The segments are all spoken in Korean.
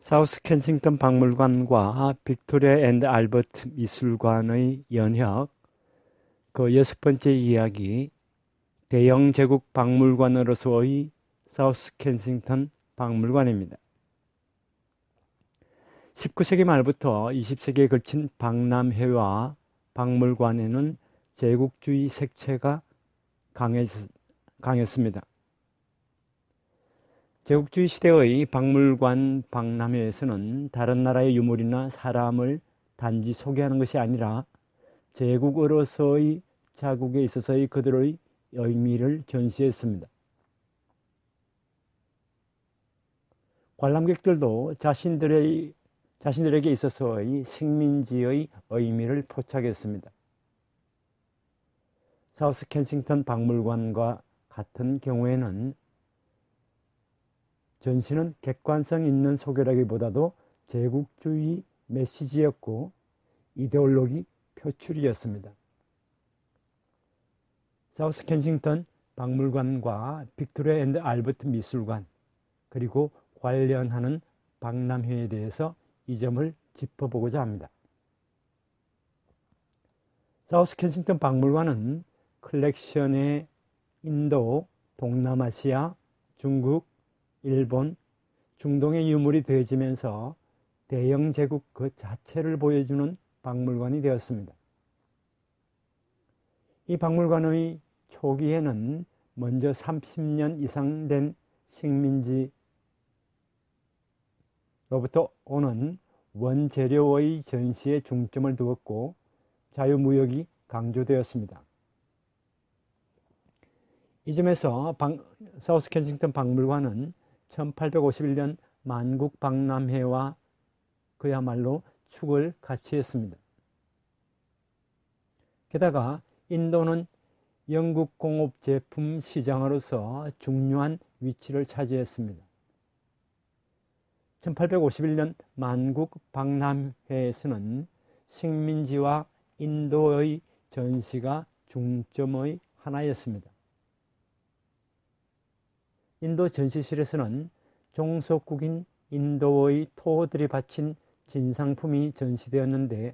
사우스 켄싱턴 박물관과 빅토리아 앤드 알버트 미술관의 연혁, 그 6번째 이야기, 대영 제국 박물관으로서의 사우스 켄싱턴 박물관입니다. 19세기 말부터 20세기에 걸친 박람회와 박물관에는 제국주의 색채가 강했습니다. 제국주의 시대의 박물관 박람회에서는 다른 나라의 유물이나 사람을 단지 소개하는 것이 아니라 제국으로서의 자국에 있어서의 그들의 의미를 전시했습니다. 관람객들도 자신들에게 있어서의 식민지의 의미를 포착했습니다. 사우스 켄싱턴 박물관과 같은 경우에는 전시는 객관성 있는 소개라기보다도 제국주의 메시지였고 이데올로기 표출이었습니다. 사우스 켄싱턴 박물관과 빅토리아 앤드 알버트 미술관 그리고 관련하는 박람회에 대해서 이 점을 짚어보고자 합니다. 사우스 켄싱턴 박물관은 컬렉션에 인도, 동남아시아, 중국, 일본, 중동의 유물이 더해지면서 대영 제국 그 자체를 보여주는 박물관이 되었습니다. 이 박물관의 초기에는 먼저 30년 이상 된 식민지로부터 오는 원재료의 전시에 중점을 두었고 자유무역이 강조되었습니다. 이 점에서 사우스 켄싱턴 박물관은 1851년 만국 박람회와 그야말로 축을 같이 했습니다. 게다가 인도는 영국 공업 제품 시장으로서 중요한 위치를 차지했습니다. 1851년 만국 박람회에서는 식민지와 인도의 전시가 중점의 하나였습니다. 인도 전시실에서는 종속국인 인도의 토호들이 바친 진상품이 전시되었는데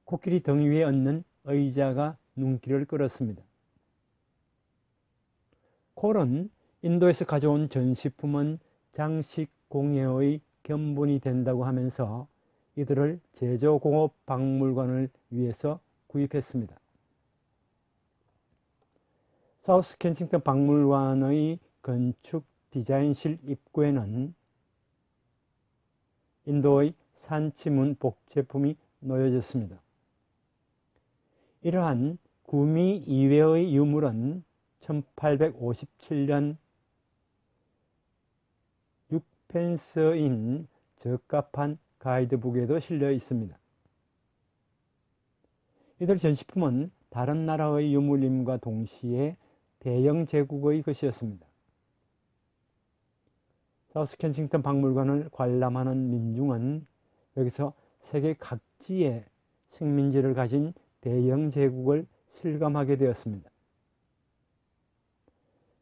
코끼리 등 위에 얹는 의자가 눈길을 끌었습니다. 콜은 인도에서 가져온 전시품은 장식 공예의 견본이 된다고 하면서 이들을 제조공업 박물관을 위해서 구입했습니다. 사우스 켄싱턴 박물관의 건축 디자인실 입구에는 인도의 산치문 복제품이 놓여졌습니다. 이러한 구미 이외의 유물은 1857년 6펜서인 적합한 가이드북에도 실려 있습니다. 이들 전시품은 다른 나라의 유물임과 동시에 대영 제국의 것이었습니다. 사우스 켄싱턴 박물관을 관람하는 민중은 여기서 세계 각지의 식민지를 가진 대영 제국을 실감하게 되었습니다.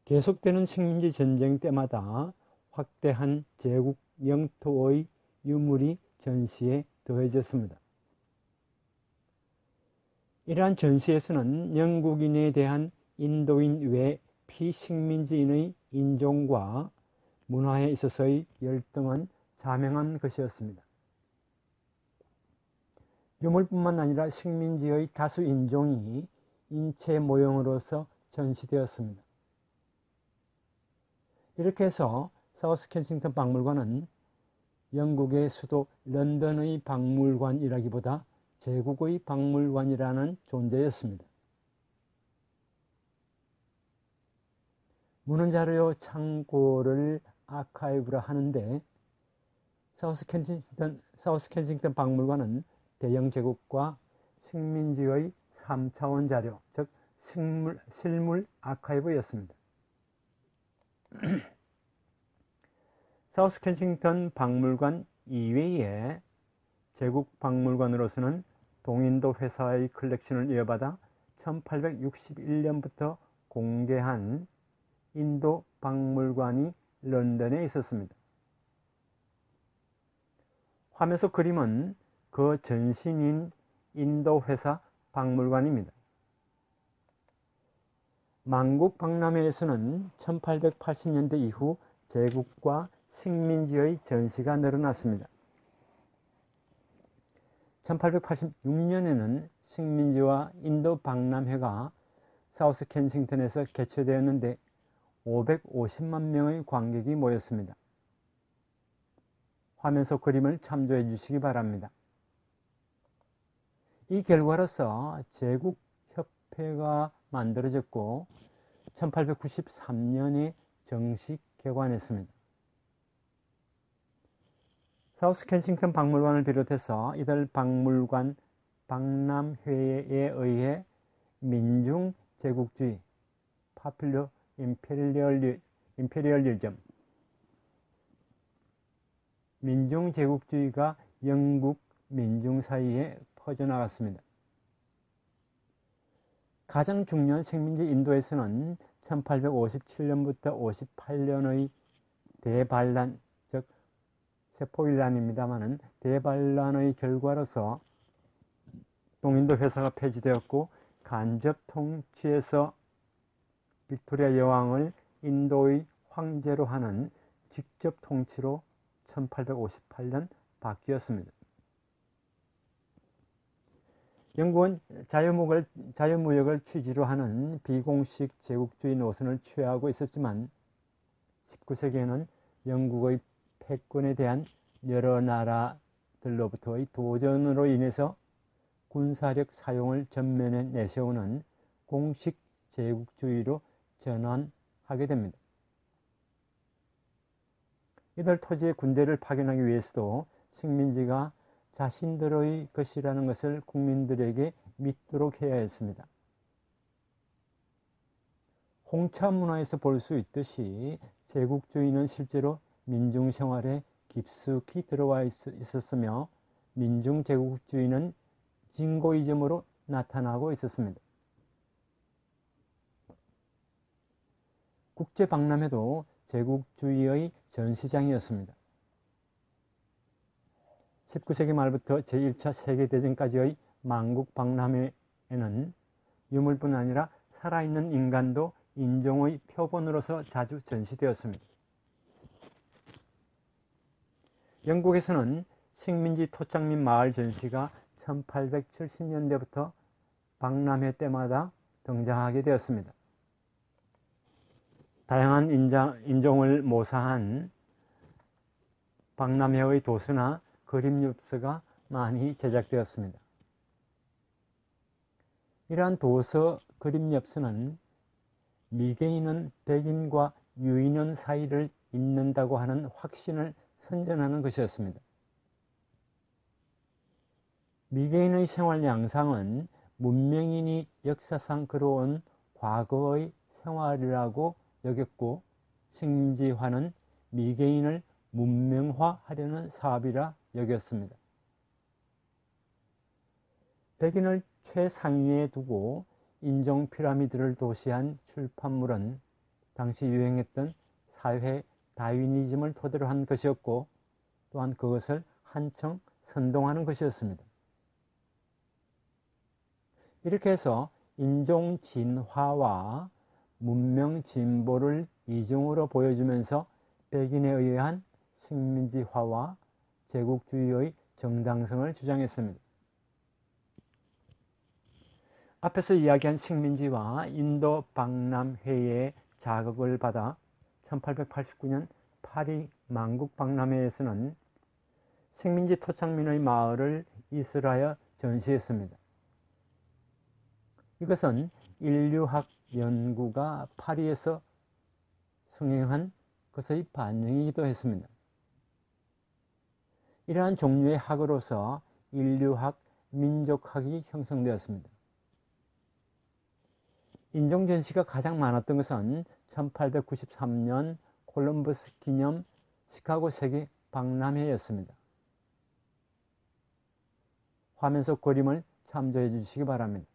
계속되는 식민지 전쟁 때마다 확대한 제국 영토의 유물이 전시에 더해졌습니다. 이러한 전시에서는 영국인에 대한 인도인 외 피식민지인의 인종과 문화에 있어서의 열등은 자명한 것이었습니다. 유물뿐만 아니라 식민지의 다수 인종이 인체 모형으로서 전시되었습니다. 이렇게 해서 사우스 켄싱턴 박물관은 영국의 수도 런던의 박물관이라기보다 제국의 박물관이라는 존재였습니다. 문헌자료 창고를 아카이브라 하는데 사우스 켄싱턴 박물관은 대영 제국과 식민지의 3차원 자료, 즉 실물 아카이브였습니다. 사우스 켄싱턴 박물관 이외에 제국 박물관으로서는 동인도 회사의 컬렉션을 이어받아 1861년부터 공개한 인도 박물관이 런던에 있었습니다. 화면 속 그림은 그 전신인 인도 회사 박물관입니다. 만국 박람회에서는 1880년대 이후 제국과 식민지의 전시가 늘어났습니다. 1886년에는 식민지와 인도 박람회가 사우스 켄싱턴에서 개최되었는데 550만 명의 관객이 모였습니다. 화면 속 그림을 참조해 주시기 바랍니다. 이 결과로서 제국협회가 만들어졌고 1893년에 정식 개관했습니다. 사우스 켄싱턴 박물관을 비롯해서 이들 박물관 박람회에 의해 민중 제국주의 (Popular Imperialism) 민중 제국주의가 영국 민중 사이에 퍼져나갔습니다. 가장 중요한 식민지 인도에서는 1857년부터 58년의 대반란, 즉 세포일란입니다마는 대반란의 결과로서 동인도 회사가 폐지되었고 간접 통치에서 빅토리아 여왕을 인도의 황제로 하는 직접 통치로 1858년 바뀌었습니다. 영국은 자유무역을 취지로 하는 비공식 제국주의 노선을 취하고 있었지만 19세기에는 영국의 패권에 대한 여러 나라들로부터의 도전으로 인해서 군사력 사용을 전면에 내세우는 공식 제국주의로 전환하게 됩니다. 이들 토지의 군대를 파견하기 위해서도 식민지가 자신들의 것이라는 것을 국민들에게 믿도록 해야 했습니다. 홍차 문화에서 볼 수 있듯이 제국주의는 실제로 민중 생활에 깊숙이 들어와 있었으며 민중 제국주의는 진고이즘으로 나타나고 있었습니다. 국제박람회도 제국주의의 전시장이었습니다. 19세기 말부터 제1차 세계대전까지의 만국 박람회에는 유물뿐 아니라 살아있는 인간도 인종의 표본으로서 자주 전시되었습니다. 영국에서는 식민지 토착 및 마을 전시가 1870년대부터 박람회 때마다 등장하게 되었습니다. 다양한 인종을 모사한 박람회의 도서나 그림 엽서가 많이 제작되었습니다. 이러한 도서, 그림 엽서는 미개인은 백인과 유인원 사이를 잇는다고 하는 확신을 선전하는 것이었습니다. 미개인의 생활 양상은 문명인이 역사상 그려온 과거의 생활이라고 여겼고 식민지화는 미개인을 문명화하려는 사업이라 여겼습니다. 백인을 최상위에 두고 인종 피라미드를 도시한 출판물은 당시 유행했던 사회 다윈이즘을 토대로 한 것이었고 또한 그것을 한층 선동하는 것이었습니다. 이렇게 해서 인종 진화와 문명 진보를 이중으로 보여주면서 백인에 의한 식민지화와 제국주의의 정당성을 주장했습니다. 앞에서 이야기한 식민지와 인도 박람회의 자극을 받아 1889년 파리 만국 박람회에서는 식민지 토착민의 마을을 이슬하여 전시했습니다. 이것은 인류학 연구가 파리에서 성행한 것의 반영이기도 했습니다. 이러한 종류의 학으로서 인류학, 민족학이 형성되었습니다. 인종전시가 가장 많았던 것은 1893년 콜럼버스 기념 시카고 세계 박람회였습니다. 화면 속 그림을 참조해 주시기 바랍니다.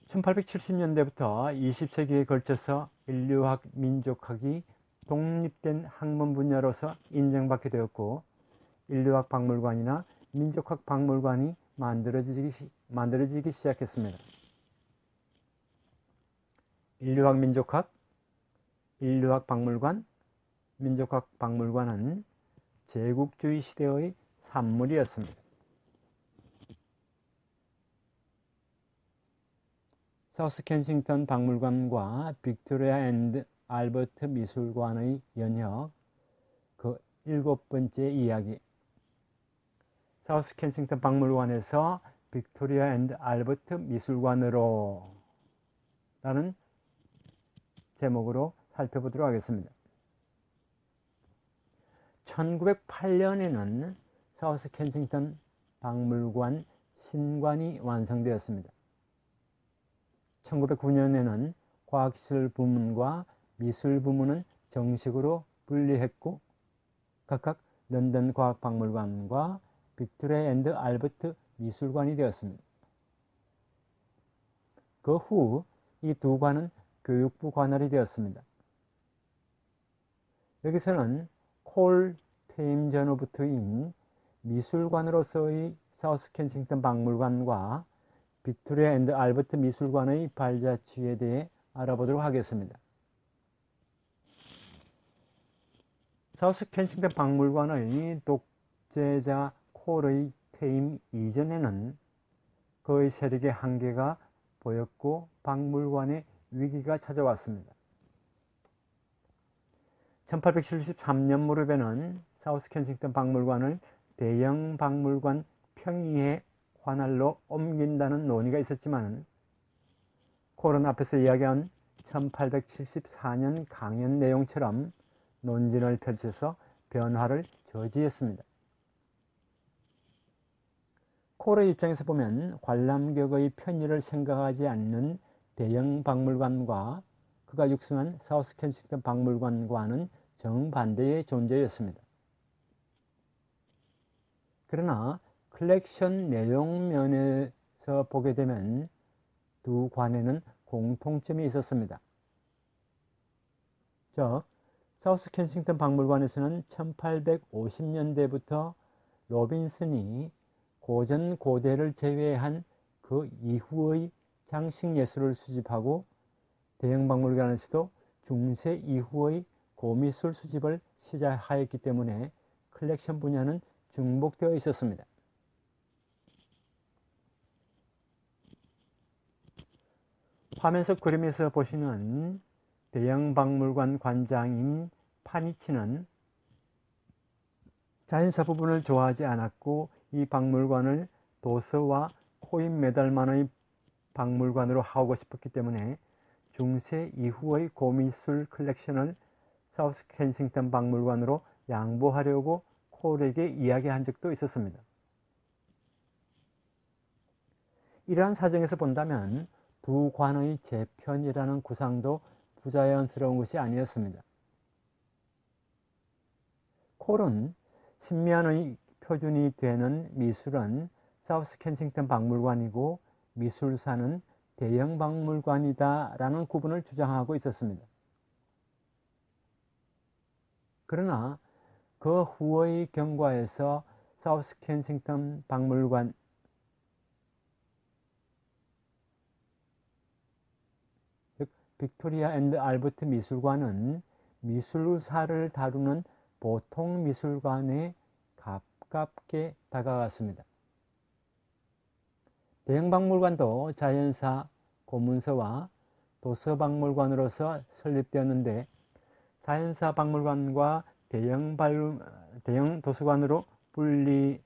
1870년대부터 20세기에 걸쳐서 인류학, 민족학이 독립된 학문 분야로서 인정받게 되었고 인류학 박물관이나 민족학 박물관이 만들어지기 시작했습니다. 인류학 민족학, 인류학 박물관, 민족학 박물관은 제국주의 시대의 산물이었습니다. 사우스 켄싱턴 박물관과 빅토리아 앤드 알버트 미술관의 연혁, 그 7번째 이야기. 사우스 켄싱턴 박물관에서 빅토리아 앤드 알버트 미술관으로 라는 제목으로 살펴보도록 하겠습니다. 1908년에는 사우스 켄싱턴 박물관 신관이 완성되었습니다. 1909년에는 과학시설 부문과 미술 부문은 정식으로 분리했고 각각 런던 과학박물관과 빅토리아 앤드 알버트 미술관이 되었습니다. 그 후 이 두 관은 교육부 관할이 되었습니다. 여기서는 콜 퇴임 전후부터인 미술관으로서의 사우스 켄싱턴 박물관과 빅토리아 앤드 알버트 미술관의 발자취에 대해 알아보도록 하겠습니다. 사우스 켄싱턴 박물관의 독재자 콜의 퇴임 이전에는 그의 세력의 한계가 보였고 박물관에 위기가 찾아왔습니다. 1873년 무렵에는 사우스 켄싱턴 박물관을 대형 박물관 평의회 관할로 옮긴다는 논의가 있었지만 콜은 앞에서 이야기한 1874년 강연 내용처럼 논쟁을 펼쳐서 변화를 저지했습니다. 콜의 입장에서 보면 관람객의 편의를 생각하지 않는 대형 박물관과 그가 육성한 사우스 켄싱턴 박물관과는 정반대의 존재였습니다. 그러나 컬렉션 내용 면에서 보게 되면 두 관에는 공통점이 있었습니다. 즉, 사우스 켄싱턴 박물관에서는 1850년대부터 로빈슨이 고전 고대를 제외한 그 이후의 장식 예술을 수집하고 대형 박물관에서도 중세 이후의 고미술 수집을 시작하였기 때문에 컬렉션 분야는 중복되어 있었습니다. 화면 속 그림에서 보시는 대형 박물관 관장인 파니치는 자연사 부분을 좋아하지 않았고 이 박물관을 도서와 코인 메달만의 박물관으로 하고 싶었기 때문에 중세 이후의 고미술 컬렉션을 사우스 켄싱턴 박물관으로 양보하려고 콜에게 이야기한 적도 있었습니다. 이러한 사정에서 본다면 두 관의 재편이라는 구상도 부자연스러운 것이 아니었습니다. 콜은 신면의 표준이 되는 미술은 사우스 켄싱턴 박물관이고 미술사는 대형 박물관이다 라는 구분을 주장하고 있었습니다. 그러나 그 후의 경과에서 사우스 켄싱턴 박물관 즉 빅토리아 앤드 알버트 미술관은 미술사를 다루는 보통 미술관에 가깝게 다가갔습니다. 대형 박물관도 자연사, 고문서와 도서박물관으로서 설립되었는데 자연사 박물관과 대형 도서관으로 분리해서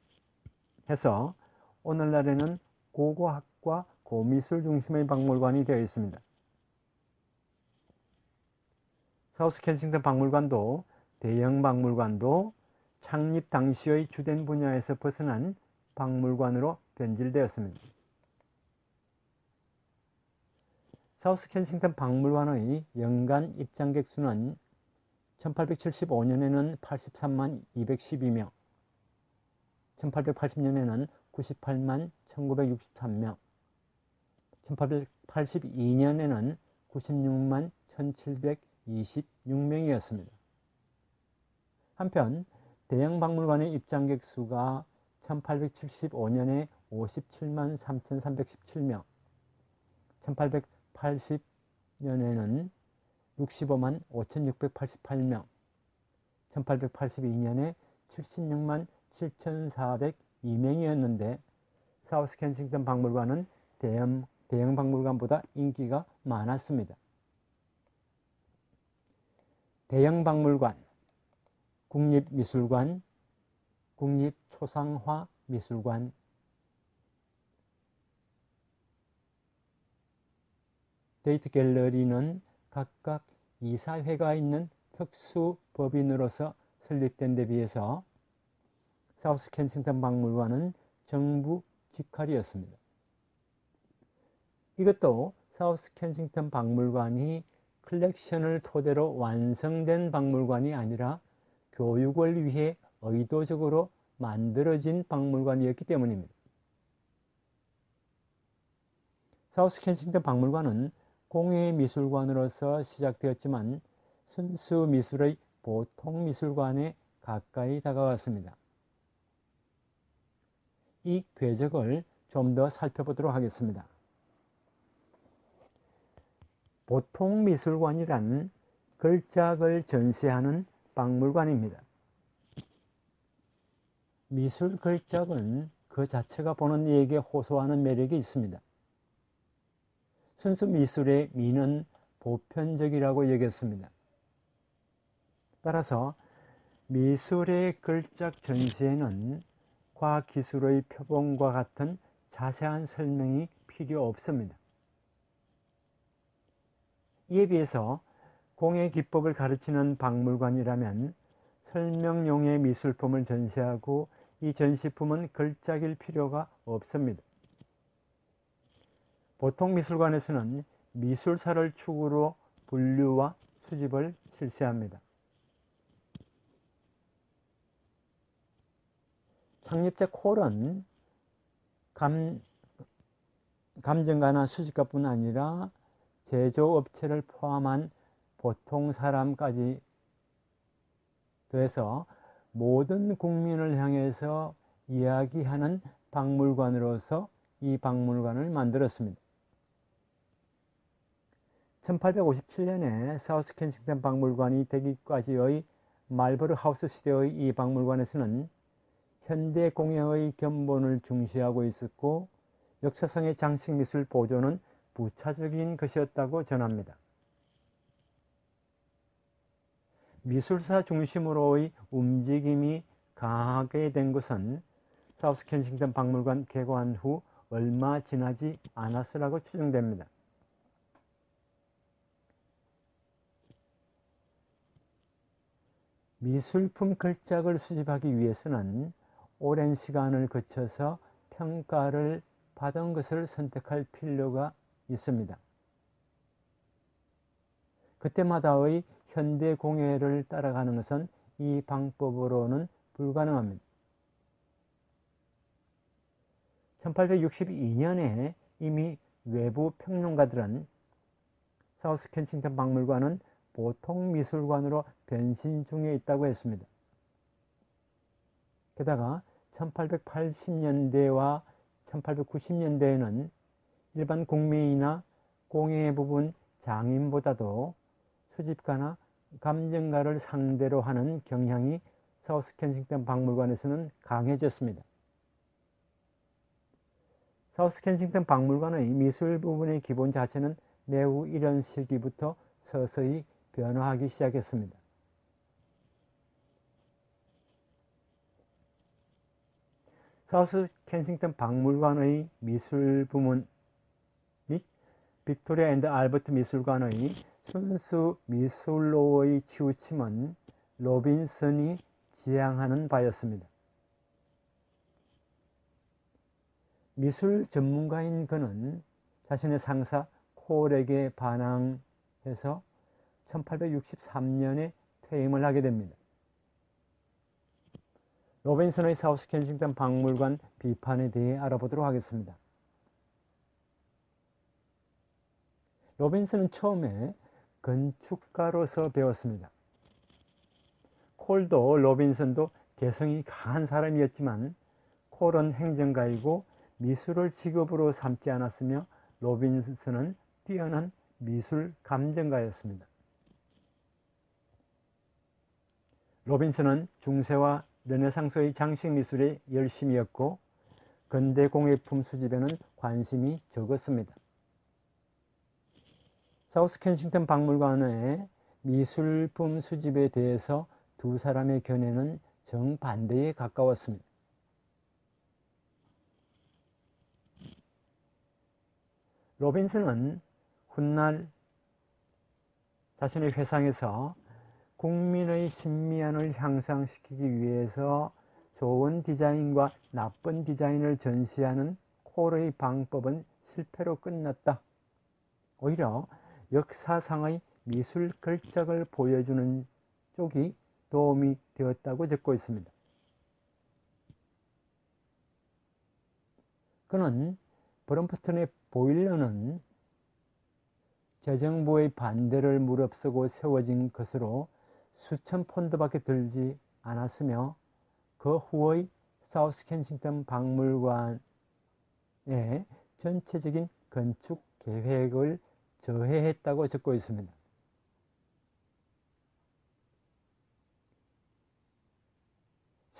오늘날에는 고고학과 고미술 중심의 박물관이 되어 있습니다. 사우스 켄싱턴 박물관도 대형 박물관도 창립 당시의 주된 분야에서 벗어난 박물관으로 변질되었습니다. 사우스 켄싱턴 박물관의 연간 입장객 수는 1875년에는 83만 212명, 1880년에는 98만 1963명, 1882년에는 96만 1726명이었습니다. 한편 대형 박물관의 입장객 수가 1875년에 57만 3,317명, 1880년에는 65만 5,688명, 1882년에 76만 7,402명이었는데 사우스 켄싱턴 박물관은 대형 박물관보다 인기가 많았습니다. 대형 박물관, 국립미술관, 국립초상화미술관, 데이트 갤러리는 각각 이사회가 있는 특수법인으로서 설립된 데 비해서 사우스 켄싱턴 박물관은 정부 직할이었습니다. 이것도 사우스 켄싱턴 박물관이 컬렉션을 토대로 완성된 박물관이 아니라 교육을 위해 의도적으로 만들어진 박물관이었기 때문입니다. 사우스 켄싱턴 박물관은 공예미술관으로서 시작되었지만 순수 미술의 보통 미술관에 가까이 다가왔습니다. 이 궤적을 좀 더 살펴보도록 하겠습니다. 보통 미술관이란 걸작을 전시하는 박물관입니다. 미술 걸작은 그 자체가 보는 이에게 호소하는 매력이 있습니다. 순수 미술의 미는 보편적이라고 여겼습니다. 따라서 미술의 걸작 전시에는 과기술의 표본과 같은 자세한 설명이 필요 없습니다. 이에 비해서 공예 기법을 가르치는 박물관이라면 설명용의 미술품을 전시하고 이 전시품은 걸작일 필요가 없습니다. 보통 미술관에서는 미술사를 축으로 분류와 수집을 실시합니다. 창립자 콜은 감정가나 수집가뿐 아니라 제조업체를 포함한 보통 사람까지 더해서 모든 국민을 향해서 이야기하는 박물관으로서 이 박물관을 만들었습니다. 1857년에 사우스 켄싱턴 박물관이 되기까지의 말버르 하우스 시대의 이 박물관에서는 현대 공예의 견본을 중시하고 있었고 역사상의 장식미술 보존은 부차적인 것이었다고 전합니다. 미술사 중심으로의 움직임이 강하게 된 것은 사우스 켄싱턴 박물관 개관 후 얼마 지나지 않았으라고 추정됩니다. 미술품 걸작을 수집하기 위해서는 오랜 시간을 거쳐서 평가를 받은 것을 선택할 필요가 있습니다. 그때마다의 현대 공예를 따라가는 것은 이 방법으로는 불가능합니다. 1862년에 이미 외부 평론가들은 사우스 켄싱턴 박물관은 보통 미술관으로 변신 중에 있다고 했습니다. 게다가 1880년대와 1890년대에는 일반 국민이나 공예 부분 장인보다도 수집가나 감정가를 상대로 하는 경향이 사우스 켄싱턴 박물관에서는 강해졌습니다. 사우스 켄싱턴 박물관의 미술 부분의 기본 자체는 매우 이런 시기부터 서서히 변화하기 시작했습니다. 사우스 켄싱턴 박물관의 미술 부문 및 빅토리아 앤드 알버트 미술관의 순수 미술로의 치우침은 로빈슨이 지향하는 바였습니다. 미술 전문가인 그는 자신의 상사 콜에게 반항해서 1863년에 퇴임을 하게 됩니다. 로빈슨의 사우스 켄싱턴 박물관 비판에 대해 알아보도록 하겠습니다. 로빈슨은 처음에 건축가로서 배웠습니다. 콜도 로빈슨도 개성이 강한 사람이었지만 콜은 행정가이고 미술을 직업으로 삼지 않았으며 로빈슨은 뛰어난 미술 감정가였습니다. 로빈슨은 중세와 르네상스의 장식 미술에 열심이었고 근대 공예품 수집에는 관심이 적었습니다. 사우스 켄싱턴 박물관의 미술품 수집에 대해서 두 사람의 견해는 정반대에 가까웠습니다. 로빈슨은 훗날 자신의 회상에서 국민의 심미안을 향상시키기 위해서 좋은 디자인과 나쁜 디자인을 전시하는 콜의 방법은 실패로 끝났다. 오히려 역사상의 미술 걸작을 보여주는 쪽이 도움이 되었다고 적고 있습니다. 그는 브럼프스턴의 보일러는 재정부의 반대를 무릅쓰고 세워진 것으로 수천 폰드밖에 들지 않았으며 그 후의 사우스 켄싱턴 박물관의 전체적인 건축 계획을 저해했다고 적고 있습니다.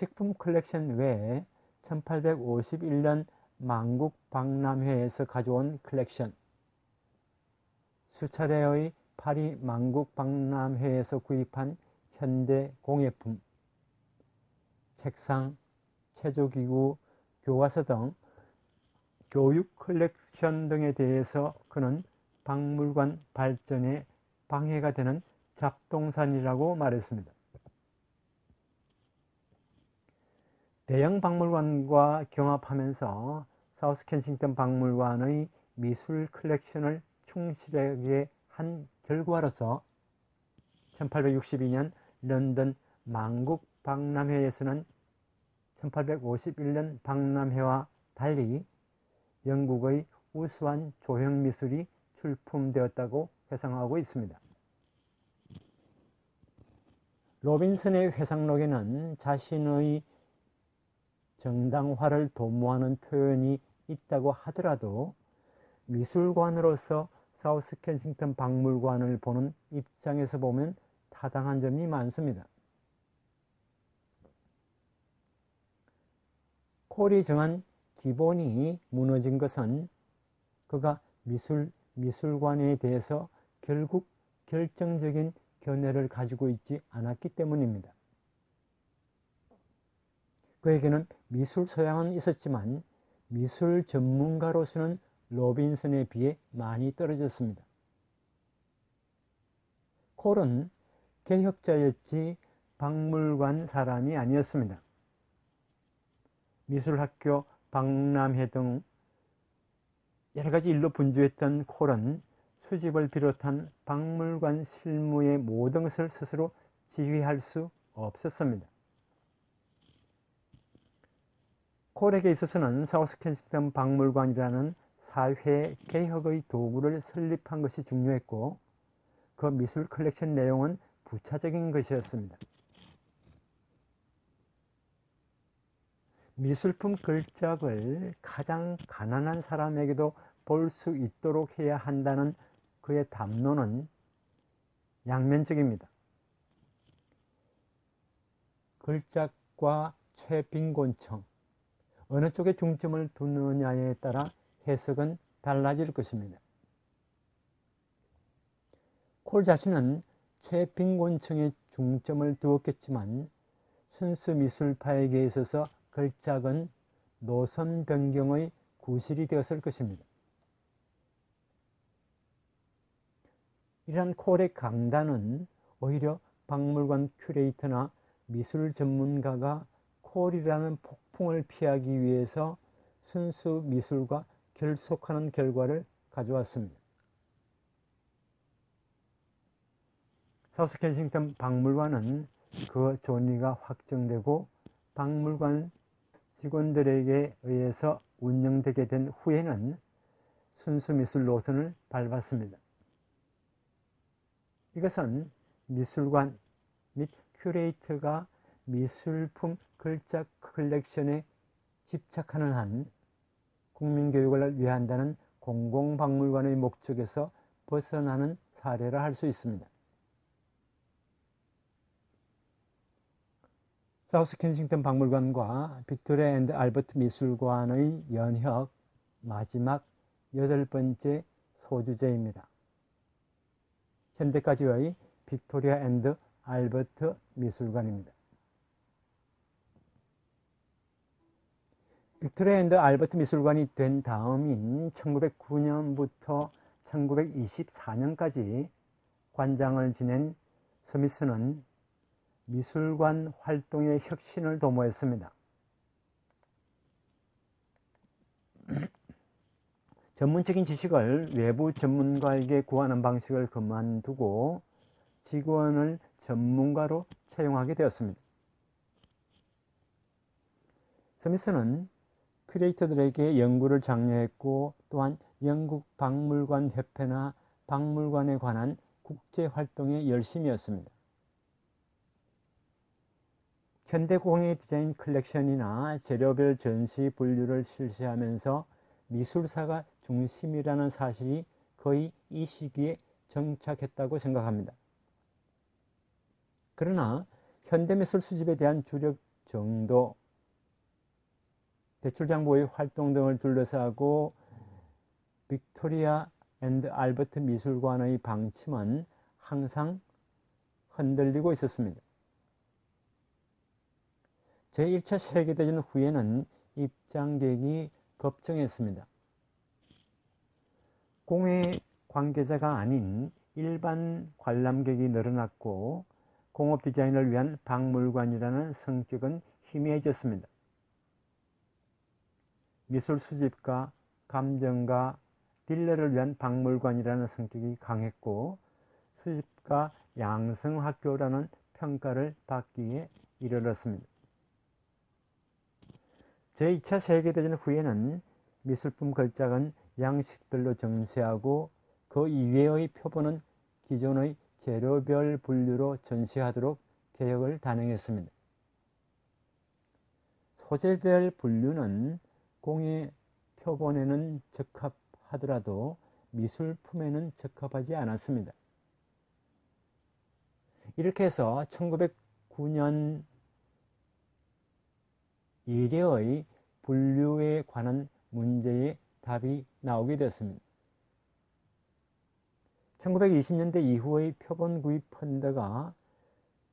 식품 컬렉션 외에 1851년 만국 박람회에서 가져온 컬렉션, 수차례의 파리 만국 박람회에서 구입한 현대 공예품, 책상, 체조기구, 교과서 등 교육 컬렉션 등에 대해서 그는 박물관 발전에 방해가 되는 잡동산이라고 말했습니다. 대형 박물관과 경합하면서 사우스 켄싱턴 박물관의 미술 컬렉션을 충실하게 한 결과로서 1862년 런던 만국 박람회에서는 1851년 박람회와 달리 영국의 우수한 조형 미술이 출품되었다고 회상하고 있습니다. 로빈슨의 회상록에는 자신의 정당화를 도모하는 표현이 있다고 하더라도 미술관으로서 사우스 켄싱턴 박물관을 보는 입장에서 보면 타당한 점이 많습니다. 콜이 정한 기본이 무너진 것은 그가 미술관에 대해서 결국 결정적인 견해를 가지고 있지 않았기 때문입니다. 그에게는 미술 소양은 있었지만 미술 전문가로서는 로빈슨에 비해 많이 떨어졌습니다. 콜은 개혁자였지 박물관 사람이 아니었습니다. 미술학교, 박람회 등 여러 가지 일로 분주했던 콜은 수집을 비롯한 박물관 실무의 모든 것을 스스로 지휘할 수 없었습니다. 콜에게 있어서는 사우스 켄싱턴 박물관이라는 사회 개혁의 도구를 설립한 것이 중요했고 그 미술 컬렉션 내용은 부차적인 것이었습니다. 미술품 걸작을 가장 가난한 사람에게도 볼 수 있도록 해야 한다는 그의 담론은 양면적입니다. 걸작과 최빈곤층, 어느 쪽에 중점을 두느냐에 따라 해석은 달라질 것입니다. 콜 자신은 최빈곤층에 중점을 두었겠지만 순수 미술파에게 있어서 걸작은 노선 변경의 구실이 되었을 것입니다. 이러한 콜의 강단은 오히려 박물관 큐레이터나 미술 전문가가 콜이라는 폭풍을 피하기 위해서 순수 미술과 결속하는 결과를 가져왔습니다. 사우스 켄싱턴 박물관은 그 존의가 확정되고 박물관 직원들에게 의해서 운영되게 된 후에는 순수 미술 노선을 밟았습니다. 이것은 미술관 및 큐레이터가 미술품 글자 컬렉션에 집착하는 한 국민교육을 위한다는 공공박물관의 목적에서 벗어나는 사례라 할 수 있습니다. 사우스 켄싱턴 박물관과 빅토리아 앤드 알버트 미술관의 연혁 마지막 8번째 소주제입니다. 현대까지의 빅토리아 앤드 알버트 미술관입니다. 빅토리아 앤드 알버트 미술관이 된 다음인 1909년부터 1924년까지 관장을 지낸 스미스는 미술관 활동의 혁신을 도모했습니다. 전문적인 지식을 외부 전문가에게 구하는 방식을 그만두고 직원을 전문가로 채용하게 되었습니다. 스미스는 큐레이터들에게 연구를 장려했고 또한 영국 박물관 협회나 박물관에 관한 국제 활동에 열심이었습니다. 현대공예 디자인 컬렉션이나 재료별 전시 분류를 실시하면서 미술사가 중심이라는 사실이 거의 이 시기에 정착했다고 생각합니다. 그러나 현대미술 수집에 대한 주력 정도, 대출장부의 활동 등을 둘러싸고 빅토리아 앤드 알버트 미술관의 방침은 항상 흔들리고 있었습니다. 제1차 세계대전 후에는 입장객이 급증했습니다. 공예 관계자가 아닌 일반 관람객이 늘어났고 공업 디자인을 위한 박물관이라는 성격은 희미해졌습니다. 미술 수집가, 감정가, 딜러를 위한 박물관이라는 성격이 강했고 수집가 양성학교라는 평가를 받기에 이르렀습니다. 제2차 세계대전 후에는 미술품 걸작은 양식들로 전시하고 그 이외의 표본은 기존의 재료별 분류로 전시하도록 개혁을 단행했습니다. 소재별 분류는 공예 표본에는 적합하더라도 미술품에는 적합하지 않았습니다. 이렇게 해서 1909년 이래의 분류에 관한 문제의 답이 나오게 되었습니다. 1920년대 이후의 표본 구입 펀드가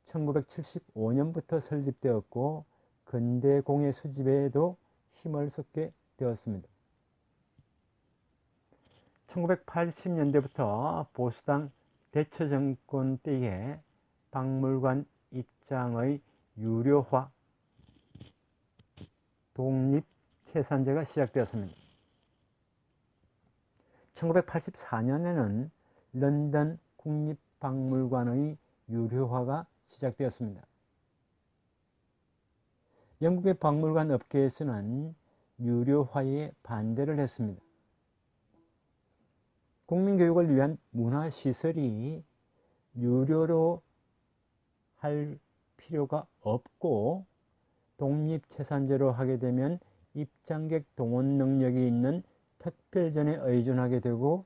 1975년부터 설립되었고 근대 공예 수집에도 힘을 쏟게 되었습니다. 1980년대부터 보수당 대처정권 때에 박물관 입장의 유료화, 독립채산제가 시작되었습니다. 1984년에는 런던 국립박물관의 유료화가 시작되었습니다. 영국의 박물관 업계에서는 유료화에 반대를 했습니다. 국민교육을 위한 문화시설이 유료로 할 필요가 없고 독립채산제로 하게 되면 입장객 동원 능력이 있는 특별전에 의존하게 되고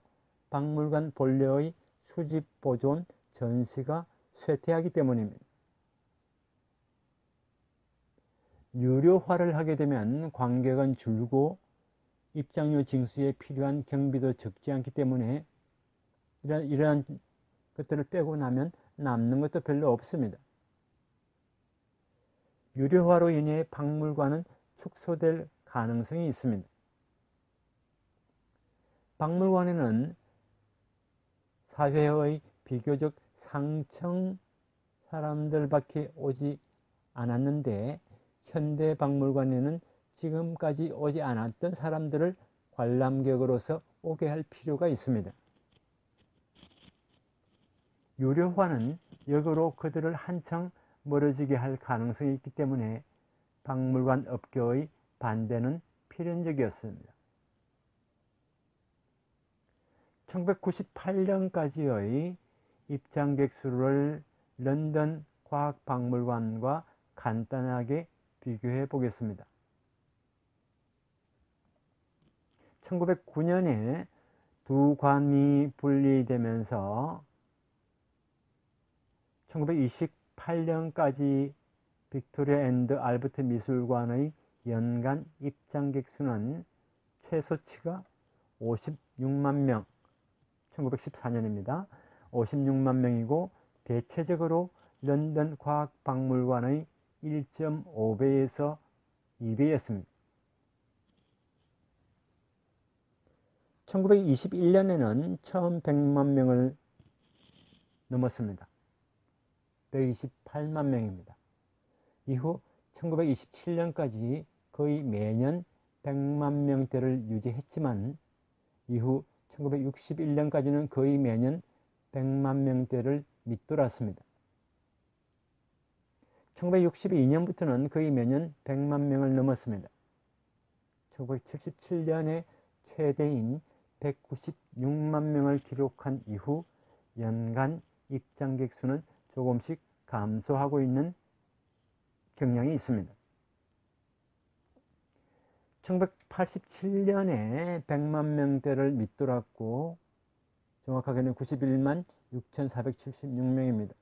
박물관 본래의 수집, 보존, 전시가 쇠퇴하기 때문입니다. 유료화를 하게 되면 관객은 줄고 입장료 징수에 필요한 경비도 적지 않기 때문에 이러한 것들을 빼고 나면 남는 것도 별로 없습니다. 유료화로 인해 박물관은 축소될 가능성이 있습니다. 박물관에는 사회의 비교적 상층 사람들밖에 오지 않았는데 현대 박물관에는 지금까지 오지 않았던 사람들을 관람객으로서 오게 할 필요가 있습니다. 유료화는 역으로 그들을 한층 멀어지게 할 가능성이 있기 때문에 박물관 업계의 반대는 필연적이었습니다. 1998년까지의 입장객 수를 런던 과학박물관과 간단하게 비교해 보겠습니다. 1909년에 두 관이 분리되면서 1928년까지 빅토리아 앤드 알버트 미술관의 연간 입장객 수는 최소치가 56만 명, 1914년입니다. 56만 명이고 대체적으로 런던 과학박물관의 1.5배에서 2배였습니다. 1921년에는 처음 100만 명을 넘었습니다. 128만 명입니다. 이후 1927년까지 거의 매년 100만 명대를 유지했지만 이후 1961년까지는 거의 매년 100만 명대를 밑돌았습니다. 1962년부터는 거의 매년 100만 명을 넘었습니다. 1977년에 최대인 196만 명을 기록한 이후 연간 입장객 수는 조금씩 감소하고 있는 경향이 있습니다. 1987년에 100만 명대를 밑돌았고 정확하게는 91만 6,476명입니다.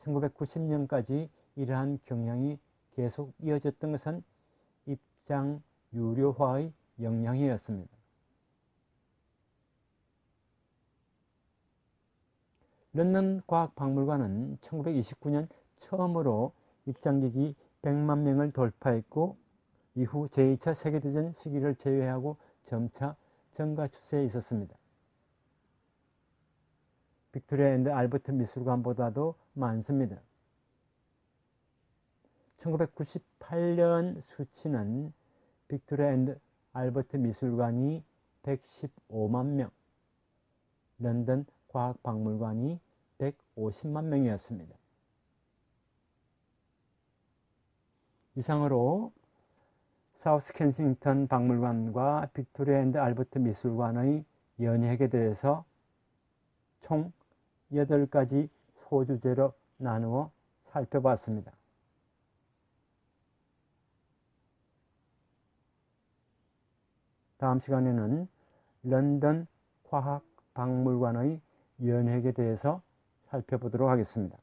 1990년까지 이러한 경향이 계속 이어졌던 것은 입장 유료화의 영향이었습니다. 런던 과학박물관은 1929년 처음으로 입장객이 100만 명을 돌파했고 이후 제2차 세계대전 시기를 제외하고 점차 증가 추세에 있었습니다. 빅토리아 앤드 알버트 미술관보다도 많습니다. 1998년 수치는 빅토리아 앤드 알버트 미술관이 115만 명, 런던 과학박물관이 150만 명이었습니다. 이상으로 사우스 켄싱턴 박물관과 빅토리아 앤드 알버트 미술관의 연획에 대해서 총 8가지 소주제로 나누어 살펴봤습니다. 다음 시간에는 런던 과학박물관의 연획에 대해서 살펴보도록 하겠습니다.